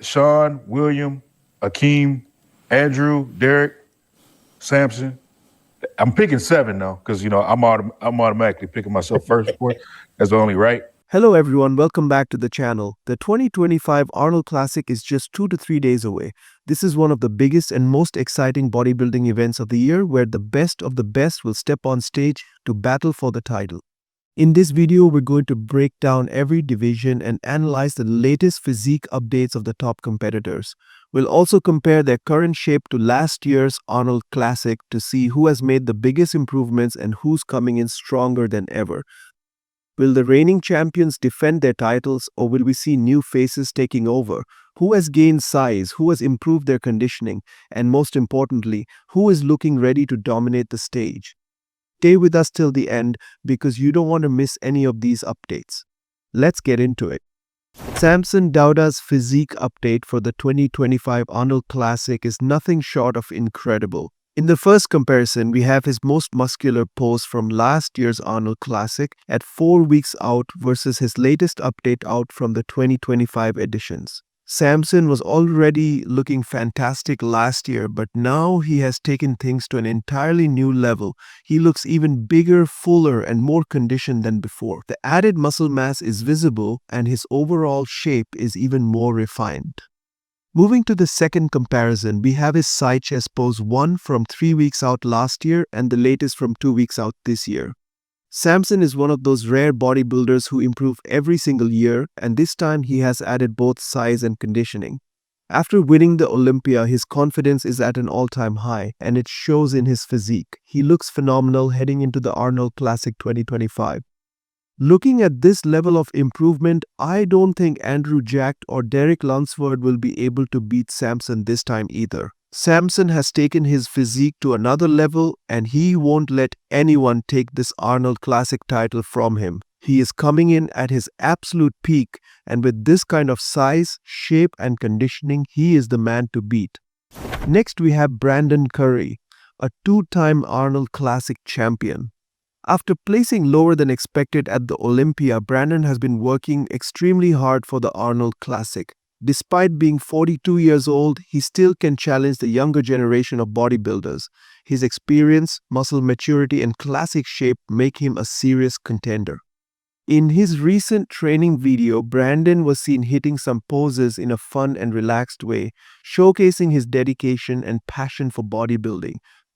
Shawn, William, Akim, Andrew, Derek, Samson. I'm picking 7 though, because I'm automatically picking myself first, of course. That's the only right. Hello everyone, welcome back to the channel. The 2025 Arnold Classic is just 2 to 3 days away. This is one of the biggest and most exciting bodybuilding events of the year where the best of the best will step on stage to battle for the title. In this video, we're going to break down every division and analyze the latest physique updates of the top competitors. We'll also compare their current shape to last year's Arnold Classic to see who has made the biggest improvements and who's coming in stronger than ever. Will the reigning champions defend their titles, or will we see new faces taking over? Who has gained size, who has improved their conditioning, and most importantly, who is looking ready to dominate the stage? Stay with us till the end because you don't want to miss any of these updates. Let's get into it. Samson Dauda's physique update for the 2025 Arnold Classic is nothing short of incredible. In the first comparison, we have his most muscular pose from last year's Arnold Classic at 4 weeks out versus his latest update out from the 2025 editions. Samson was already looking fantastic last year, but now he has taken things to an entirely new level. He looks even bigger, fuller, and more conditioned than before. The added muscle mass is visible, and his overall shape is even more refined. Moving to the second comparison, we have his side chest pose 1 from 3 weeks out last year and the latest from 2 weeks out this year. Samson is one of those rare bodybuilders who improve every single year, and this time he has added both size and conditioning. After winning the Olympia, his confidence is at an all-time high, and it shows in his physique. He looks phenomenal heading into the Arnold Classic 2025. Looking at this level of improvement, I don't think Andrew Jack or Derek Lunsford will be able to beat Samson this time either. Samson has taken his physique to another level, and he won't let anyone take this Arnold Classic title from him. He is coming in at his absolute peak, and with this kind of size, shape, and conditioning, he is the man to beat. Next, we have Brandon Curry, a 2-time Arnold Classic champion. After placing lower than expected at the Olympia, Brandon has been working extremely hard for the Arnold Classic. Despite being 42 years old, he still can challenge the younger generation of bodybuilders. His experience, muscle maturity, and classic shape make him a serious contender. In his recent training video, Brandon was seen hitting some poses in a fun and relaxed way, showcasing his dedication and passion for bodybuilding.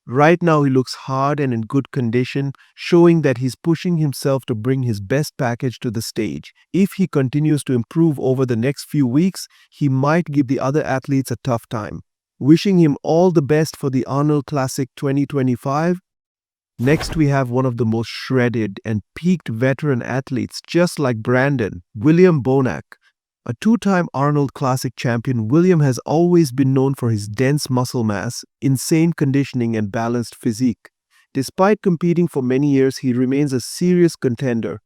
Right now, he looks hard and in good condition, showing that he's pushing himself to bring his best package to the stage. If he continues to improve over the next few weeks, he might give the other athletes a tough time. Wishing him all the best for the Arnold Classic 2025. Next, we have one of the most shredded and peaked veteran athletes, just like Brandon, William Bonac. A 2-time Arnold Classic champion, William has always been known for his dense muscle mass, insane conditioning, and balanced physique. Despite competing for many years, he remains a serious contender.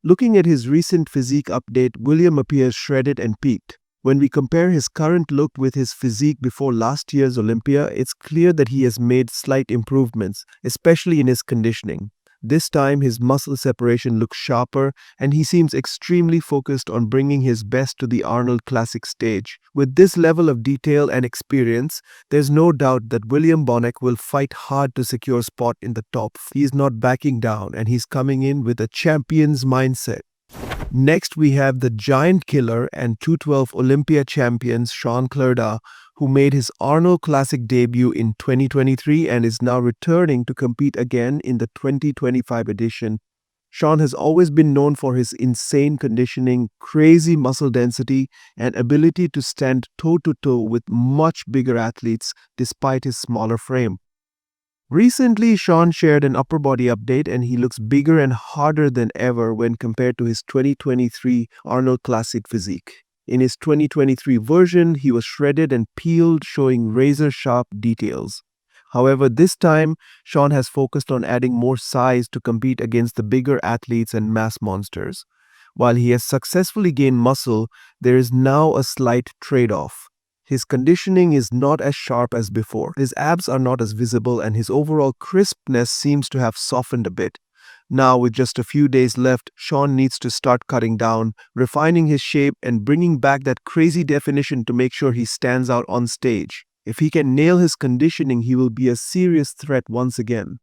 Looking at his recent physique update, William appears shredded and peaked. When we compare his current look with his physique before last year's Olympia, it's clear that he has made slight improvements, especially in his conditioning. This time, his muscle separation looks sharper, and he seems extremely focused on bringing his best to the Arnold Classic stage. With this level of detail and experience, there's no doubt that William Bonac will fight hard to secure a spot in the top. He's not backing down, and he's coming in with a champion's mindset. Next, we have the giant killer and 212 Olympia champions Shawn Clarida, who made his Arnold Classic debut in 2023 and is now returning to compete again in the 2025 edition. Shawn has always been known for his insane conditioning, crazy muscle density, and ability to stand toe-to-toe with much bigger athletes despite his smaller frame. Recently, Shawn shared an upper body update, and he looks bigger and harder than ever when compared to his 2023 Arnold Classic physique. In his 2023 version, he was shredded and peeled, showing razor-sharp details. However, this time, Shawn has focused on adding more size to compete against the bigger athletes and mass monsters. While he has successfully gained muscle, there is now a slight trade-off. His conditioning is not as sharp as before. His abs are not as visible, and his overall crispness seems to have softened a bit. Now, with just a few days left, Shawn needs to start cutting down, refining his shape, and bringing back that crazy definition to make sure he stands out on stage. If he can nail his conditioning, he will be a serious threat once again.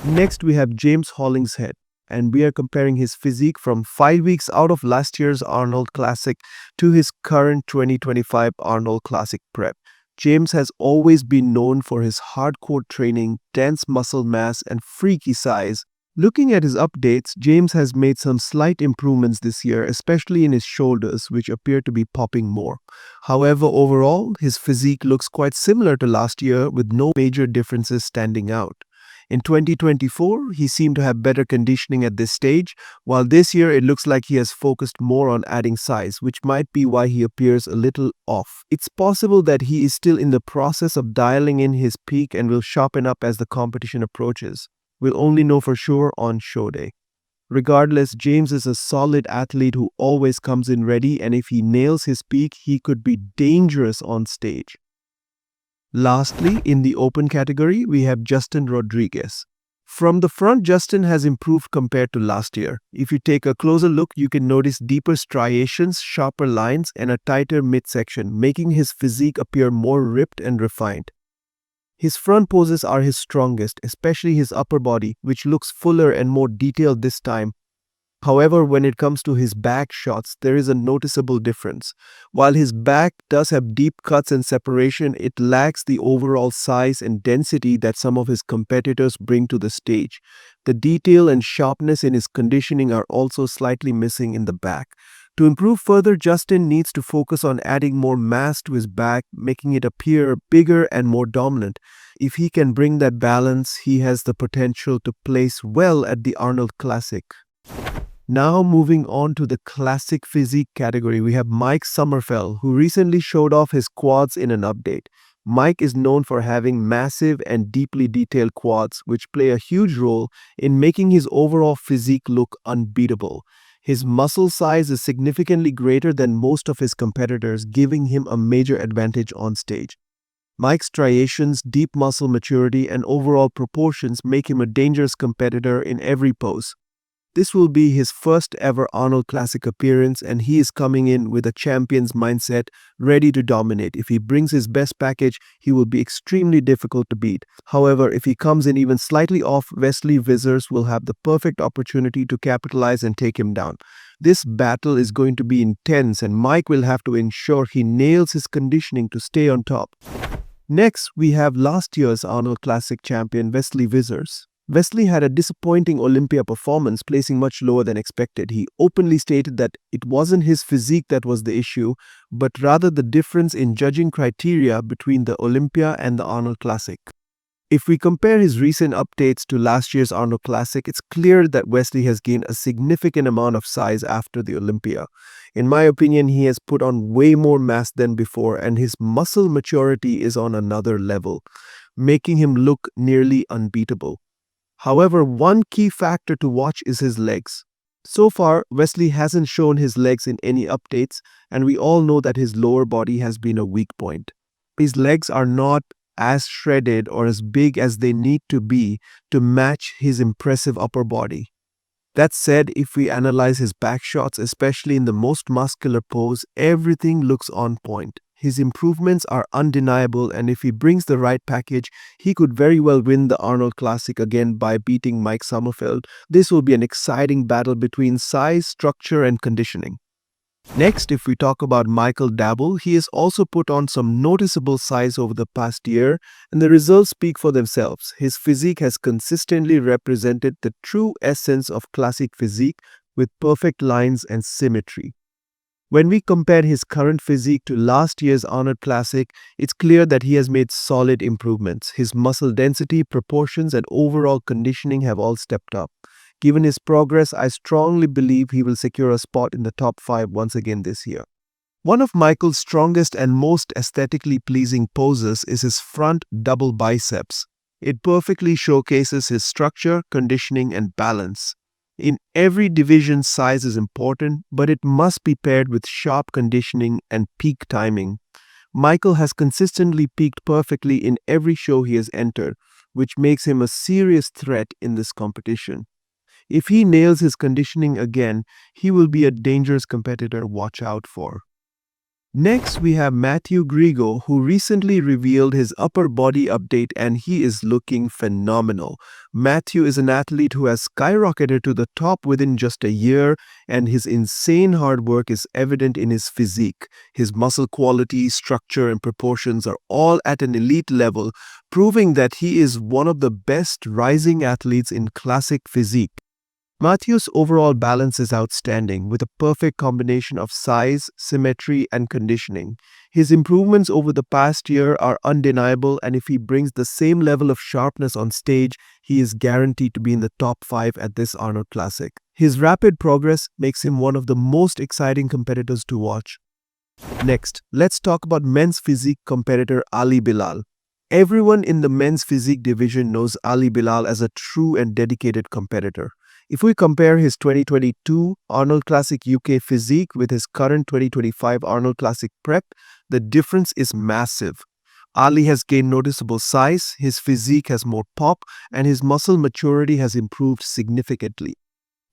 Next, we have James Hollingshead, and we are comparing his physique from 5 weeks out of last year's Arnold Classic to his current 2025 Arnold Classic prep. James has always been known for his hardcore training, dense muscle mass, and freaky size. Looking at his updates, James has made some slight improvements this year, especially in his shoulders, which appear to be popping more. However, overall, his physique looks quite similar to last year with no major differences standing out. In 2024, he seemed to have better conditioning at this stage, while this year it looks like he has focused more on adding size, which might be why he appears a little off. It's possible that he is still in the process of dialing in his peak and will sharpen up as the competition approaches. We'll only know for sure on show day. Regardless, James is a solid athlete who always comes in ready, and if he nails his peak, he could be dangerous on stage. Lastly, in the open category, we have Justin Rodriguez. From the front, Justin has improved compared to last year. If you take a closer look, you can notice deeper striations, sharper lines, and a tighter midsection, making his physique appear more ripped and refined. His front poses are his strongest, especially his upper body, which looks fuller and more detailed this time. However, when it comes to his back shots, there is a noticeable difference. While his back does have deep cuts and separation, it lacks the overall size and density that some of his competitors bring to the stage. The detail and sharpness in his conditioning are also slightly missing in the back. To improve further, Justin needs to focus on adding more mass to his back, making it appear bigger and more dominant. If he can bring that balance, he has the potential to place well at the Arnold Classic. Now moving on to the Classic Physique category, we have Mike Sommerfeld, who recently showed off his quads in an update. Mike is known for having massive and deeply detailed quads, which play a huge role in making his overall physique look unbeatable. His muscle size is significantly greater than most of his competitors, giving him a major advantage on stage. Mike's striations, deep muscle maturity, and overall proportions make him a dangerous competitor in every pose. This will be his first ever Arnold Classic appearance, and he is coming in with a champion's mindset, ready to dominate. If he brings his best package, he will be extremely difficult to beat. However, if he comes in even slightly off, Wesley Vissers will have the perfect opportunity to capitalize and take him down. This battle is going to be intense, and Mike will have to ensure he nails his conditioning to stay on top. Next, we have last year's Arnold Classic champion Wesley Vissers. Wesley had a disappointing Olympia performance, placing much lower than expected. He openly stated that it wasn't his physique that was the issue, but rather the difference in judging criteria between the Olympia and the Arnold Classic. If we compare his recent updates to last year's Arnold Classic, it's clear that Wesley has gained a significant amount of size after the Olympia. In my opinion, he has put on way more mass than before, and his muscle maturity is on another level, making him look nearly unbeatable. However, one key factor to watch is his legs. So far, Wesley hasn't shown his legs in any updates, and we all know that his lower body has been a weak point. His legs are not as shredded or as big as they need to be to match his impressive upper body. That said, if we analyze his back shots, especially in the most muscular pose, everything looks on point. His improvements are undeniable, and if he brings the right package, he could very well win the Arnold Classic again by beating Mike Sommerfeld. This will be an exciting battle between size, structure, and conditioning. Next, if we talk about Michael Daboul, he has also put on some noticeable size over the past year, and the results speak for themselves. His physique has consistently represented the true essence of classic physique with perfect lines and symmetry. When we compare his current physique to last year's Arnold Classic, it's clear that he has made solid improvements. His muscle density, proportions, and overall conditioning have all stepped up. Given his progress, I strongly believe he will secure a spot in the top 5 once again this year. One of Michael's strongest and most aesthetically pleasing poses is his front double biceps. It perfectly showcases his structure, conditioning, and balance. In every division, size is important, but it must be paired with sharp conditioning and peak timing. Michael has consistently peaked perfectly in every show he has entered, which makes him a serious threat in this competition. If he nails his conditioning again, he will be a dangerous competitor. Watch out for. Next, we have Mathew Greggo, who recently revealed his upper body update and he is looking phenomenal. Mathew is an athlete who has skyrocketed to the top within just a year, and his insane hard work is evident in his physique. His muscle quality, structure, and proportions are all at an elite level, proving that he is one of the best rising athletes in classic physique. Mathew's overall balance is outstanding, with a perfect combination of size, symmetry, and conditioning. His improvements over the past year are undeniable, and if he brings the same level of sharpness on stage, he is guaranteed to be in the top 5 at this Arnold Classic. His rapid progress makes him one of the most exciting competitors to watch. Next, let's talk about men's physique competitor Ali Bilal. Everyone in the men's physique division knows Ali Bilal as a true and dedicated competitor. If we compare his 2022 Arnold Classic UK physique with his current 2025 Arnold Classic prep, the difference is massive. Ali has gained noticeable size, his physique has more pop, and his muscle maturity has improved significantly.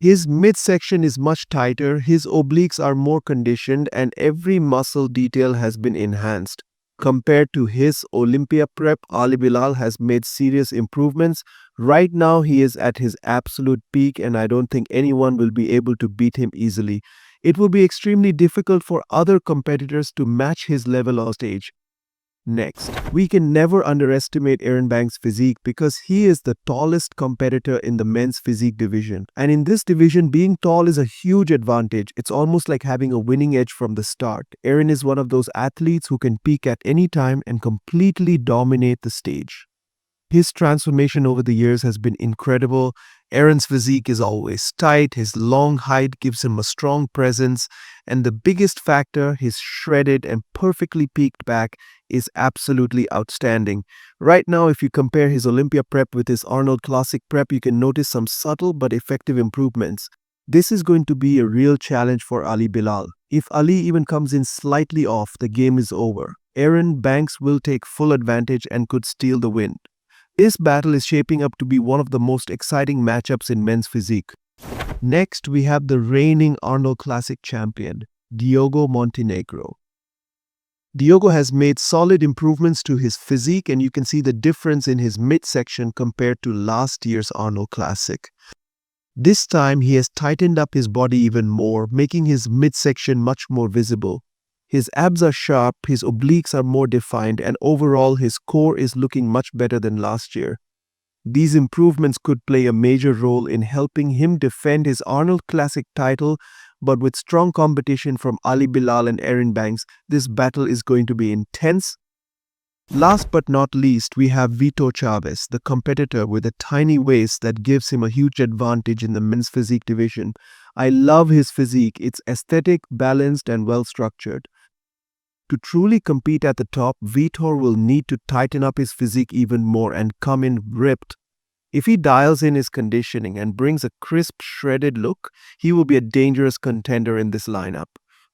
His midsection is much tighter, his obliques are more conditioned, and every muscle detail has been enhanced. Compared to his Olympia prep, Ali Bilal has made serious improvements. Right now, he is at his absolute peak, and I don't think anyone will be able to beat him easily. It will be extremely difficult for other competitors to match his level on stage. Next, we can never underestimate Erin Banks' physique because he is the tallest competitor in the men's physique division. And in this division, being tall is a huge advantage. It's almost like having a winning edge from the start. Erin is one of those athletes who can peak at any time and completely dominate the stage. His transformation over the years has been incredible. Erin's physique is always tight, his long height gives him a strong presence, and the biggest factor, his shredded and perfectly peaked back, is absolutely outstanding. Right now, if you compare his Olympia prep with his Arnold Classic prep, you can notice some subtle but effective improvements. This is going to be a real challenge for Ali Bilal. If Ali even comes in slightly off, the game is over. Erin Banks will take full advantage and could steal the win. This battle is shaping up to be one of the most exciting matchups in men's physique. Next, we have the reigning Arnold Classic champion, Diogo Montenegro. Diogo has made solid improvements to his physique, and you can see the difference in his midsection compared to last year's Arnold Classic. This time, he has tightened up his body even more, making his midsection much more visible. His abs are sharp, his obliques are more defined, and overall his core is looking much better than last year. These improvements could play a major role in helping him defend his Arnold Classic title, but with strong competition from Ali Bilal and Erin Banks, this battle is going to be intense. Last but not least, we have Vitor Chaves, the competitor with a tiny waist that gives him a huge advantage in the men's physique division. I love his physique. It's aesthetic, balanced, and well-structured. To truly compete at the top, Vitor will need to tighten up his physique even more and come in ripped. If he dials in his conditioning and brings a crisp, shredded look, he will be a dangerous contender in this lineup.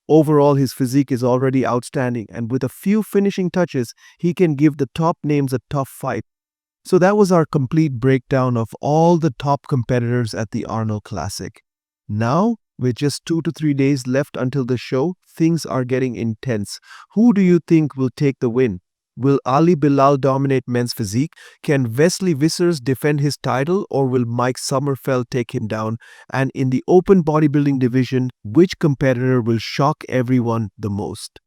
Overall, his physique is already outstanding, and with a few finishing touches, he can give the top names a tough fight. So that was our complete breakdown of all the top competitors at the Arnold Classic. Now, with just 2 to 3 days left until the show, things are getting intense. Who do you think will take the win? Will Ali Bilal dominate men's physique? Can Wesley Vissers defend his title, or will Mike Sommerfeld take him down? And in the open bodybuilding division, which competitor will shock everyone the most?